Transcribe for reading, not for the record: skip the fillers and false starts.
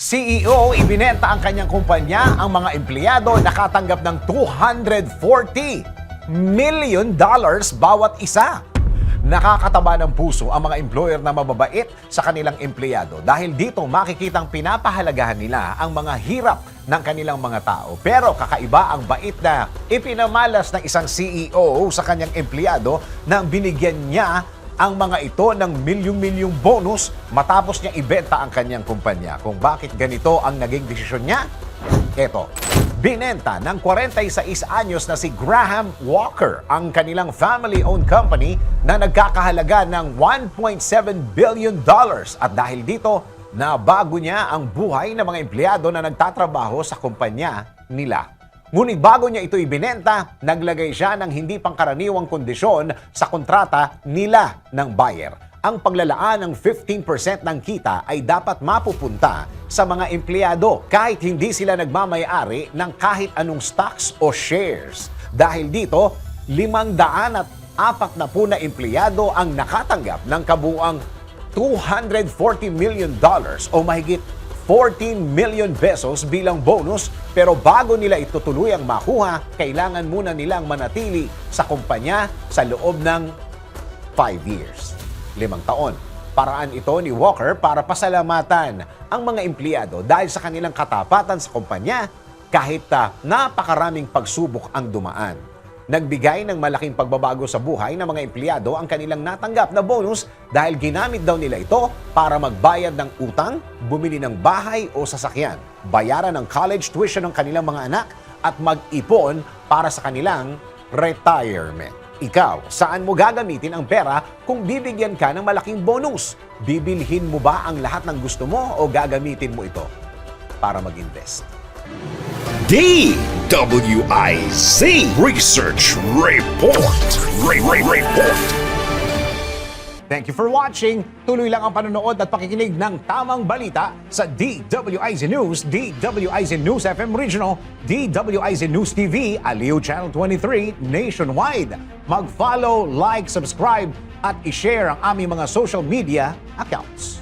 CEO, ibinenta ang kanyang kumpanya, ang mga empleyado nakatanggap ng $240 million bawat isa. Nakakataba ng puso ang mga employer na mababait sa kanilang empleyado dahil dito makikitang pinapahalagahan nila ang mga hirap ng kanilang mga tao. Pero kakaiba ang bait na ipinamalas ng isang CEO sa kanyang empleyado nang binigyan niya ang mga ito ng milyong-milyong bonus matapos niya ibenta ang kanyang kumpanya. Kung bakit ganito ang naging desisyon niya? Eto, binenta ng 46 anyos na si Graham Walker ang kanilang family-owned company na nagkakahalaga ng $1.7 billion. At dahil dito, nabago niya ang buhay ng mga empleyado na nagtatrabaho sa kumpanya nila. Ngunit bago niya ito ibinenta, naglagay siya ng hindi pangkaraniwang kondisyon sa kontrata nila ng buyer. Ang paglalaan ng 15% ng kita ay dapat mapupunta sa mga empleyado kahit hindi sila nagmamay-ari ng kahit anong stocks o shares. Dahil dito, 540 na empleyado ang nakatanggap ng kabuuang $240 million o mahigit 14 million pesos bilang bonus, pero bago nila ito tuluyang makuha, kailangan muna nilang manatili sa kumpanya sa loob ng 5 years. 5 taon. Paraan ito ni Walker para pasalamatan ang mga empleyado dahil sa kanilang katapatan sa kumpanya kahit napakaraming pagsubok ang dumaan. Nagbigay ng malaking pagbabago sa buhay ng mga empleyado ang kanilang natanggap na bonus dahil ginamit daw nila ito para magbayad ng utang, bumili ng bahay o sasakyan, bayaran ng college tuition ng kanilang mga anak at mag-ipon para sa kanilang retirement. Ikaw, saan mo gagamitin ang pera kung bibigyan ka ng malaking bonus? Bibilhin mo ba ang lahat ng gusto mo o gagamitin mo ito para mag-invest? DWIZ Research Report. Report. Thank you for watching. Tuloy lang ang panonood at pakikinig ng tamang balita sa DWIZ News, DWIZ News FM Regional, DWIZ News TV, Aliw Channel 23, nationwide. Mag-follow, like, subscribe at i-share ang aming mga social media accounts.